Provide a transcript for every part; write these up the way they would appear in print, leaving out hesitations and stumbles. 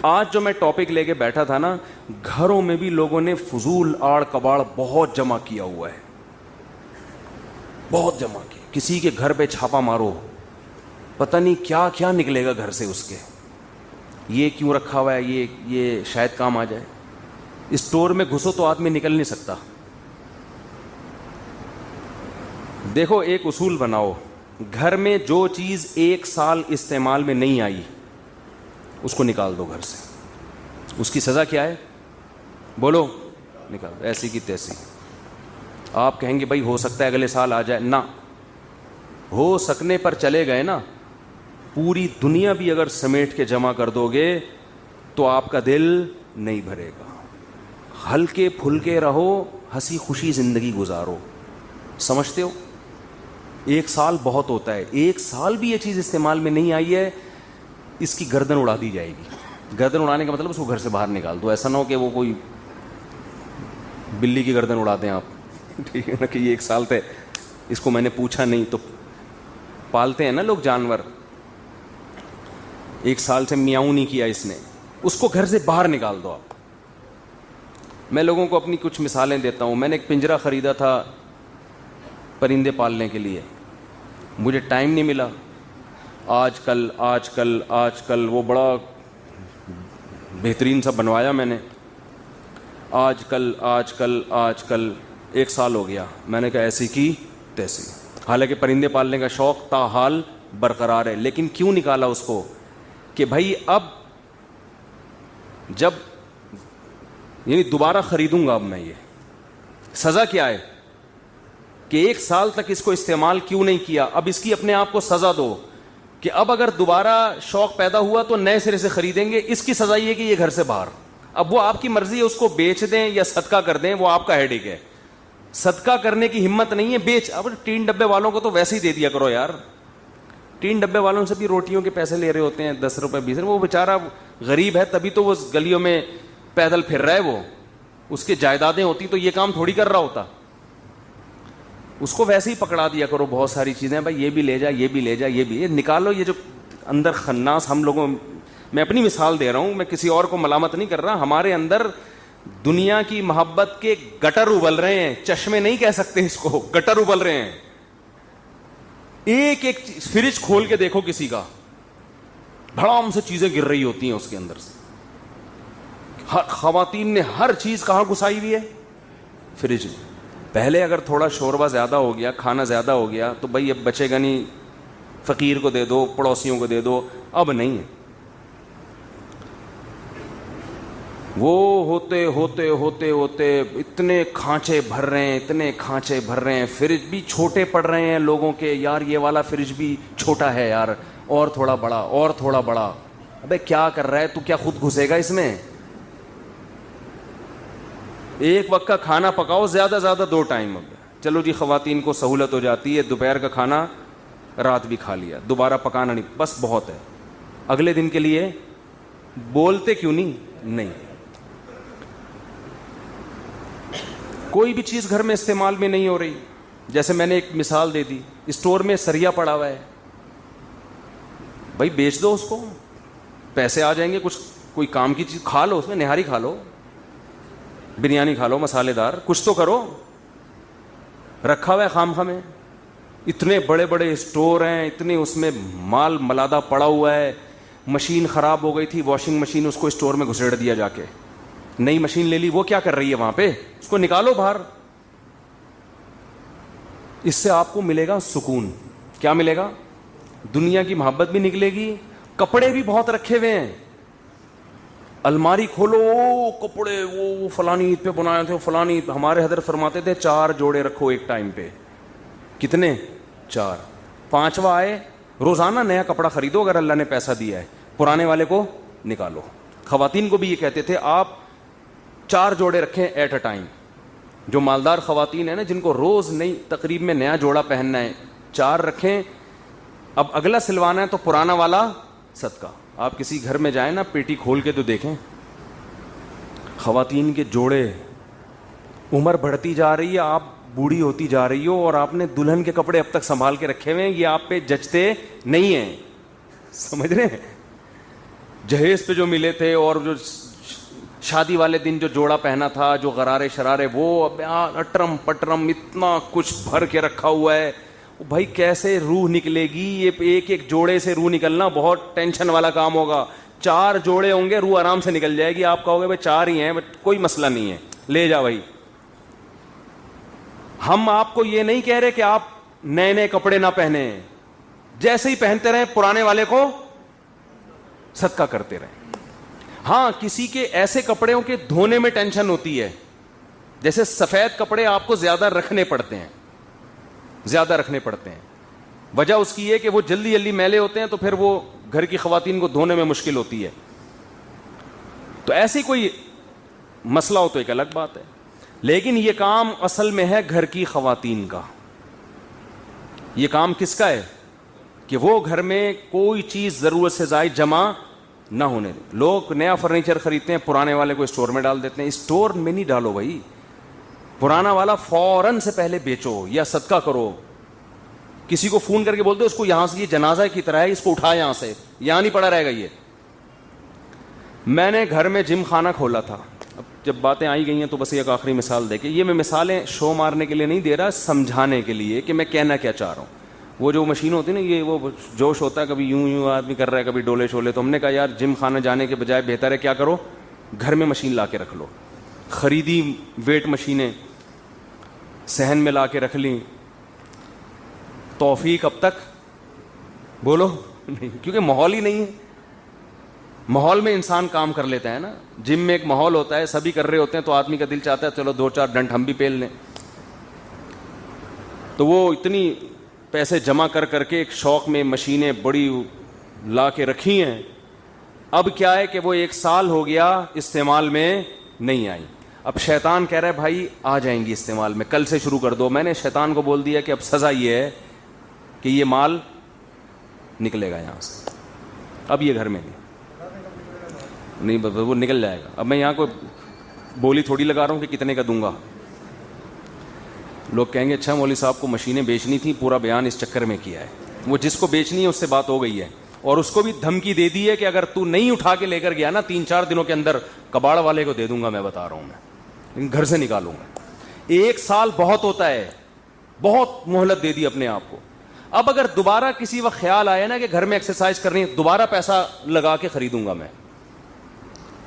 آج جو میں ٹاپک لے کے بیٹھا تھا نا, گھروں میں بھی لوگوں نے فضول آڑ کباڑ بہت جمع کیا ہوا ہے, بہت جمع کیا. کسی کے گھر پہ چھاپا مارو, پتہ نہیں کیا کیا نکلے گا گھر سے اس کے. یہ کیوں رکھا ہوا ہے, یہ شاید کام آ جائے. اسٹور میں گھسو تو آدمی نکل نہیں سکتا. دیکھو ایک اصول بناؤ, گھر میں جو چیز 1 سال استعمال میں نہیں آئی اس کو نکال دو گھر سے. اس کی سزا کیا ہے بولو؟ نکال, ایسی کی تیسی. آپ کہیں گے بھائی ہو سکتا ہے اگلے سال آ جائے, نہ ہو سکنے پر چلے گئے نا, پوری دنیا بھی اگر سمیٹ کے جمع کر دو گے تو آپ کا دل نہیں بھرے گا. ہلکے پھلکے رہو, ہنسی خوشی زندگی گزارو. سمجھتے ہو؟ 1 سال بہت ہوتا ہے. 1 سال بھی یہ چیز استعمال میں نہیں آئی ہے, اس کی گردن اڑا دی جائے گی. گردن اڑانے کا مطلب اس کو گھر سے باہر نکال دو. ایسا نہ ہو کہ وہ کوئی بلی کی گردن اڑا دیں آپ, ٹھیک ہے نا, کہ یہ 1 سال تھے اس کو میں نے پوچھا نہیں. تو پالتے ہیں نا لوگ جانور, 1 سال سے میاؤں نہیں کیا اس نے, اس کو گھر سے باہر نکال دو آپ. میں لوگوں کو اپنی کچھ مثالیں دیتا ہوں. میں نے ایک پنجرا خریدا تھا پرندے پالنے کے لیے, مجھے ٹائم نہیں ملا. آج کل وہ بڑا بہترین سا بنوایا میں نے. آج کل 1 سال ہو گیا, میں نے کہا ایسی کی تیسی. حالانکہ پرندے پالنے کا شوق تاحال برقرار ہے, لیکن کیوں نکالا اس کو کہ بھائی اب جب یعنی دوبارہ خریدوں گا اب میں. یہ سزا کیا ہے کہ 1 سال تک اس کو استعمال کیوں نہیں کیا. اب اس کی اپنے آپ کو سزا دو کہ اب اگر دوبارہ شوق پیدا ہوا تو نئے سرے سے خریدیں گے. اس کی سزا یہ کہ یہ گھر سے باہر. اب وہ آپ کی مرضی ہے, اس کو بیچ دیں یا صدقہ کر دیں, وہ آپ کا ہیڈیک ہے. صدقہ کرنے کی ہمت نہیں ہے, بیچ. اب 3 ڈبے والوں کو تو ویسے ہی دے دیا کرو یار. 3 ڈبے والوں سے بھی روٹیوں کے پیسے لے رہے ہوتے ہیں, 10 روپے 20 روپے. وہ بیچارہ غریب ہے تبھی تو وہ گلیوں میں پیدل پھر رہا ہے. وہ اس کے جائیدادیں ہوتی تو یہ کام تھوڑی کر رہا ہوتا. اس کو ویسے ہی پکڑا دیا کرو بہت ساری چیزیں, بھائی یہ بھی لے جا, یہ بھی لے جا, یہ بھی. یہ نکالو یہ جو اندر خناس ہم لوگوں, میں اپنی مثال دے رہا ہوں, میں کسی اور کو ملامت نہیں کر رہا. ہمارے اندر دنیا کی محبت کے گٹر ابل رہے ہیں, چشمے نہیں کہہ سکتے اس کو, گٹر ابل رہے ہیں. ایک ایک فریج کھول کے دیکھو کسی کا, دھڑام سے چیزیں گر رہی ہوتی ہیں اس کے اندر سے. خواتین نے ہر چیز کہاں گھسائی ہوئی ہے؟ فریج میں. پہلے اگر تھوڑا شوربہ زیادہ ہو گیا, کھانا زیادہ ہو گیا تو بھائی اب بچے گا نہیں, فقیر کو دے دو, پڑوسیوں کو دے دو. اب نہیں ہے. وہ ہوتے ہوتے ہوتے ہوتے اتنے کھانچے بھر رہے ہیں, فریج بھی چھوٹے پڑ رہے ہیں لوگوں کے. یار یہ والا فریج بھی چھوٹا ہے یار, اور تھوڑا بڑا, اور تھوڑا بڑا. ابے کیا کر رہا ہے تو, کیا خود گھسے گا اس میں؟ ایک وقت کا کھانا پکاؤ, زیادہ 2 ٹائم. اب چلو جی خواتین کو سہولت ہو جاتی ہے, دوپہر کا کھانا رات بھی کھا لیا, دوبارہ پکانا نہیں, بس بہت ہے. اگلے دن کے لیے بولتے کیوں نہیں. کوئی بھی چیز گھر میں استعمال میں نہیں ہو رہی. جیسے میں نے ایک مثال دے دی, اسٹور میں سریا پڑا ہوا ہے, بھائی بیچ دو اس کو, پیسے آ جائیں گے. کچھ کوئی کام کی چیز کھا لو, اس میں نہاری کھا لو, بریانی کھا لو مسالے دار, کچھ تو کرو. رکھا ہوا ہے خام میں. اتنے بڑے بڑے اسٹور ہیں, اتنے اس میں مال ملادہ پڑا ہوا ہے. مشین خراب ہو گئی تھی, واشنگ مشین, اس کو اسٹور میں گھسیڑ دیا جا کے. نئی مشین لے لی, وہ کیا کر رہی ہے وہاں پہ؟ اس کو نکالو باہر. اس سے آپ کو ملے گا سکون. کیا ملے گا؟ دنیا کی محبت بھی نکلے گی. کپڑے بھی بہت رکھے ہوئے ہیں, الماری کھولو, کپڑے وہ فلانی عید پہ بنائے تھے, فلانی. ہمارے حضرت فرماتے تھے 4 جوڑے رکھو ایک ٹائم پہ. کتنے؟ 4. 5واں آئے, روزانہ نیا کپڑا خریدو اگر اللہ نے پیسہ دیا ہے, پرانے والے کو نکالو. خواتین کو بھی یہ کہتے تھے آپ 4 جوڑے رکھیں ایٹ اے ٹائم. جو مالدار خواتین ہیں نا, جن کو روز نئی تقریب میں نیا جوڑا پہننا ہے, 4 رکھیں. اب اگلا سلوانا ہے تو پرانا والا صدقہ. آپ کسی گھر میں جائیں نا, پیٹی کھول کے تو دیکھیں, خواتین کے جوڑے. عمر بڑھتی جا رہی ہے, آپ بوڑھی ہوتی جا رہی ہو, اور آپ نے دلہن کے کپڑے اب تک سنبھال کے رکھے ہوئے ہیں, یہ آپ پہ جچتے نہیں ہیں. سمجھ رہے ہیں؟ جہیز پہ جو ملے تھے اور جو شادی والے دن جو جوڑا پہنا تھا, جو غرارے شرارے, وہ اٹرم پٹرم اتنا کچھ بھر کے رکھا ہوا ہے. بھائی کیسے روح نکلے گی؟ یہ ایک ایک جوڑے سے روح نکلنا بہت ٹینشن والا کام ہوگا. 4 جوڑے ہوں گے, روح آرام سے نکل جائے گی. آپ کہو گے بھائی 4 ہی ہیں, کوئی مسئلہ نہیں ہے, لے جا بھائی. ہم آپ کو یہ نہیں کہہ رہے کہ آپ نئے نئے کپڑے نہ پہنے, جیسے ہی پہنتے رہیں پرانے والے کو صدقہ کرتے رہیں. ہاں کسی کے ایسے کپڑوں کے دھونے میں ٹینشن ہوتی ہے, جیسے سفید کپڑے آپ کو زیادہ رکھنے پڑتے ہیں, زیادہ رکھنے پڑتے ہیں. وجہ اس کی ہے کہ وہ جلدی جلدی میلے ہوتے ہیں, تو پھر وہ گھر کی خواتین کو دھونے میں مشکل ہوتی ہے. تو ایسی کوئی مسئلہ ہو تو ایک الگ بات ہے, لیکن یہ کام اصل میں ہے گھر کی خواتین کا. یہ کام کس کا ہے کہ وہ گھر میں کوئی چیز ضرورت سے زائد جمع نہ ہونے دیں. لوگ نیا فرنیچر خریدتے ہیں, پرانے والے کو اسٹور میں ڈال دیتے ہیں. اسٹور میں نہیں ڈالو بھائی, پرانا والا فوراً سے پہلے بیچو یا صدقہ کرو. کسی کو فون کر کے بولتے اس کو یہاں سے, یہ جنازہ کی طرح ہے, اس کو اٹھا یہاں سے, یہاں نہیں پڑا رہے گا. یہ میں نے گھر میں جم خانہ کھولا تھا. اب جب باتیں آئی گئی ہیں تو بس ایک آخری مثال دے کے, یہ میں مثالیں شو مارنے کے لیے نہیں دے رہا, سمجھانے کے لیے کہ میں کہنا کیا چاہ رہا ہوں. وہ جو مشین ہوتی ہے نا, یہ وہ جوش ہوتا ہے, کبھی یوں یوں آدمی کر رہا ہے, کبھی ڈولے شولے. تو ہم نے کہا یار جم خانہ جانے کے بجائے بہتر ہے کیا کرو, گھر میں مشین لا کے رکھ لو. خریدی ویٹ مشینیں, صحن میں لا کے رکھ لیں. توفیق اب تک بولو نہیں, کیونکہ ماحول ہی نہیں ہے. ماحول میں انسان کام کر لیتا ہے نا. جم میں ایک ماحول ہوتا ہے, سبھی کر رہے ہوتے ہیں, تو آدمی کا دل چاہتا ہے چلو 2-4 ڈنڈ ہم بھی پیل لیں. تو وہ اتنی پیسے جمع کر کر کے ایک شوق میں مشینیں بڑی لا کے رکھی ہیں. اب کیا ہے کہ وہ 1 سال ہو گیا استعمال میں نہیں آئی. اب شیطان کہہ رہا ہے بھائی آ جائیں گی استعمال میں, کل سے شروع کر دو. میں نے شیطان کو بول دیا کہ اب سزا یہ ہے کہ یہ مال نکلے گا یہاں سے, اب یہ گھر میں نہیں, وہ نکل جائے گا. اب میں یہاں کوئی بولی تھوڑی لگا رہا ہوں کہ کتنے کا دوں گا. لوگ کہیں گے اچھا مولوی صاحب کو مشینیں بیچنی تھی, پورا بیان اس چکر میں کیا ہے. وہ جس کو بیچنی ہے اس سے بات ہو گئی ہے, اور اس کو بھی دھمکی دے دی ہے کہ اگر تو نہیں اٹھا کے لے کر گیا نا 3-4 دنوں کے اندر کباڑ والے کو دے دوں گا. میں بتا رہا ہوں, میں گھر سے نکالوں گا. 1 سال بہت ہوتا ہے, بہت مہلت دے دی اپنے آپ کو. اب اگر دوبارہ کسی وقت خیال آیا نا کہ گھر میں ایکسرسائز کرنی ہے, دوبارہ پیسہ لگا کے خریدوں گا میں.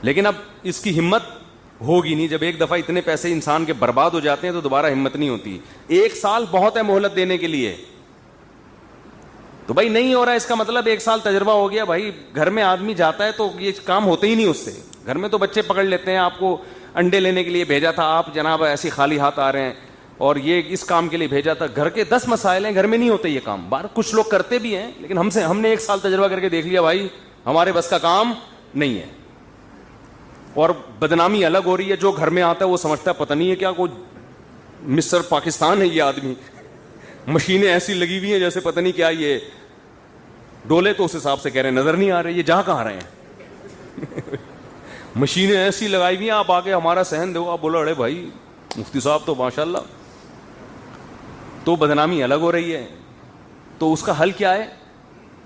لیکن اب اس کی ہمت ہوگی نہیں. جب ایک دفعہ اتنے پیسے انسان کے برباد ہو جاتے ہیں تو دوبارہ ہمت نہیں ہوتی. 1 سال بہت ہے مہلت دینے کے لیے. تو بھائی نہیں ہو رہا ہے اس کا مطلب 1 سال تجربہ ہو گیا. بھائی گھر میں آدمی جاتا ہے تو یہ کام ہوتے ہی نہیں اس سے. گھر میں تو بچے پکڑ لیتے ہیں, آپ کو انڈے لینے کے لیے بھیجا تھا, آپ جناب ایسی خالی ہاتھ آ رہے ہیں, اور یہ اس کام کے لیے بھیجا تھا. گھر کے 10 مسائل ہیں, گھر میں نہیں ہوتے یہ کام. باہر کچھ لوگ کرتے بھی ہیں, لیکن ہم نے 1 سال تجربہ کر کے دیکھ لیا بھائی ہمارے بس کا کام نہیں ہے. اور بدنامی الگ ہو رہی ہے. جو گھر میں آتا ہے وہ سمجھتا ہے پتہ نہیں ہے کیا کوئی مصر پاکستان ہے یہ آدمی, مشینیں ایسی لگی ہوئی ہیں جیسے پتہ نہیں کیا. یہ ڈولے تو اس حساب سے کہہ رہے ہیں نظر نہیں آ رہے, یہ جہاں کہاں رہے ہیں. مشینیں ایسی لگائی ہوئی ہیں, آپ آگے ہمارا صحن دو, آپ بولو ارے بھائی مفتی صاحب تو ماشاء اللہ. تو بدنامی الگ ہو رہی ہے. تو اس کا حل کیا ہے؟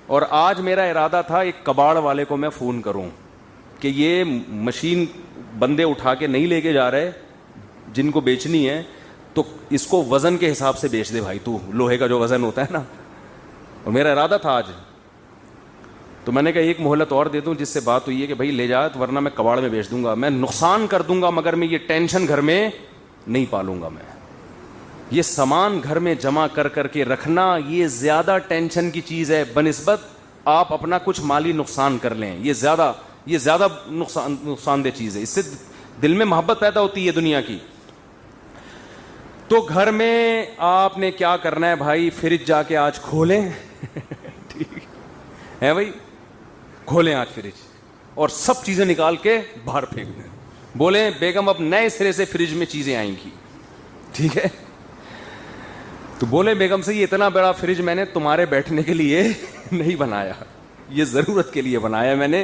اور آج میرا ارادہ تھا ایک کباڑ والے کو میں فون کروں کہ یہ مشین بندے اٹھا کے نہیں لے کے جا رہے جن کو بیچنی ہے, تو اس کو وزن کے حساب سے بیچ دے بھائی, تو لوہے کا جو وزن ہوتا ہے نا. اور میرا ارادہ تھا آج, تو میں نے کہا ایک مہلت اور دے دوں, جس سے بات ہوئی ہے کہ بھائی لے جا, ورنہ میں کباڑ میں بیچ دوں گا, میں نقصان کر دوں گا, مگر میں یہ ٹینشن گھر میں نہیں پالوں گا. میں یہ سامان گھر میں جمع کر کر کے رکھنا یہ زیادہ ٹینشن کی چیز ہے بنسبت آپ اپنا کچھ مالی نقصان کر لیں. یہ زیادہ نقصان دہ چیز ہے. اس سے دل میں محبت پیدا ہوتی ہے دنیا کی. تو گھر میں آپ نے کیا کرنا ہے بھائی, فریج جا کے آج کھولیں. ٹھیک ہے بھائی, کھولیں آج فریج اور سب چیزیں نکال کے باہر پھینک دیں. بولیں بیگم اب نئے سرے سے فریج میں چیزیں آئیں گی. ٹھیک ہے, تو بولے بیگم سے یہ اتنا بڑا فریج میں نے تمہارے بیٹھنے کے لیے نہیں بنایا, یہ ضرورت کے لیے بنایا میں نے.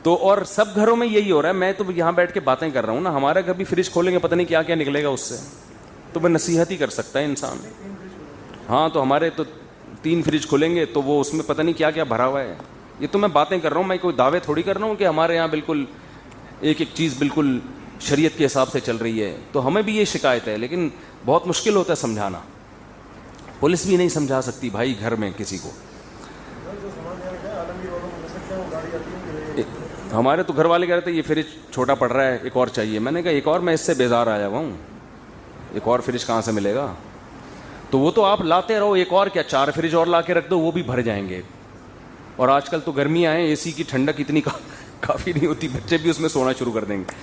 تو اور سب گھروں میں یہی ہو رہا ہے. میں تو یہاں بیٹھ کے باتیں کر رہا ہوں نا, ہمارا گھر بھی فریج کھولیں گے پتہ نہیں کیا کیا نکلے گا اس سے. تو میں نصیحت ہی کر سکتا ہے انسان. ہاں تو ہمارے تو 3 فریج کھولیں گے تو وہ اس میں پتہ نہیں کیا کیا بھرا ہوا ہے. یہ تو میں باتیں کر رہا ہوں, میں کوئی دعوے تھوڑی کر رہا ہوں کہ ہمارے یہاں بالکل ایک ایک چیز بالکل شریعت کے حساب سے چل رہی ہے. تو ہمیں بھی یہ شکایت ہے, لیکن بہت مشکل ہوتا ہے سمجھانا. پولیس بھی نہیں سمجھا سکتی بھائی گھر میں کسی کو. ہمارے تو گھر والے کہہ رہے تھے یہ فریج چھوٹا پڑ رہا ہے, ایک اور چاہیے. میں نے کہا ایک اور, میں اس سے بیزار آیا ہوا ہوں, ایک اور فریج کہاں سے ملے گا؟ تو وہ تو آپ لاتے رہو, ایک اور کیا 4 فریج اور لا کے رکھ دو, وہ بھی بھر جائیں گے. اور آج کل تو گرمیاں ہیں, اے سی کی ٹھنڈک اتنی کافی نہیں ہوتی, بچے بھی اس میں سونا شروع کر دیں گے.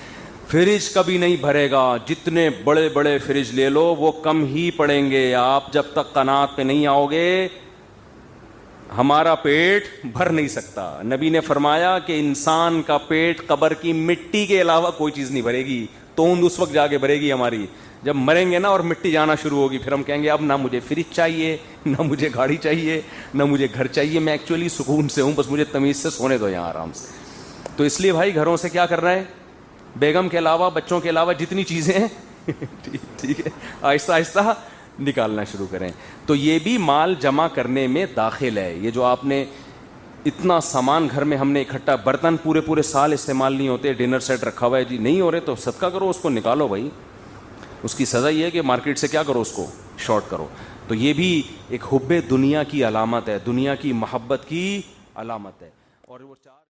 فریج کبھی نہیں بھرے گا, جتنے بڑے بڑے فریج لے لو وہ کم ہی پڑیں گے. آپ جب تک قناعت پہ نہیں آؤ گے, ہمارا پیٹ بھر نہیں سکتا. نبی نے فرمایا کہ انسان کا پیٹ قبر کی مٹی کے علاوہ کوئی چیز نہیں بھرے گی. توند اس وقت جا کے بھرے گی ہماری جب مریں گے نا, اور مٹی جانا شروع ہوگی. پھر ہم کہیں گے اب نہ مجھے فریج چاہیے, نہ مجھے گاڑی چاہیے, نہ مجھے گھر چاہیے, میں ایکچولی سکون سے ہوں, بس مجھے تمیز سے سونے دو یہاں آرام سے. تو اس لیے بھائی گھروں سے کیا کر رہے ہیں, بیگم کے علاوہ بچوں کے علاوہ جتنی چیزیں ہیں ٹھیک ہے آہستہ آہستہ نکالنا شروع کریں. تو یہ بھی مال جمع کرنے میں داخل ہے. یہ جو آپ نے اتنا سامان گھر میں ہم نے اکٹھا, برتن پورے سال استعمال نہیں ہوتے, ڈنر سیٹ رکھا ہوا ہے جی, نہیں ہو رہے تو صدقہ کرو, اس کو نکالو بھائی. اس کی سزا یہ ہے کہ مارکیٹ سے کیا کرو, اس کو شارٹ کرو. تو یہ بھی ایک حب دنیا کی علامت ہے, دنیا کی محبت کی علامت ہے. اور وہ 4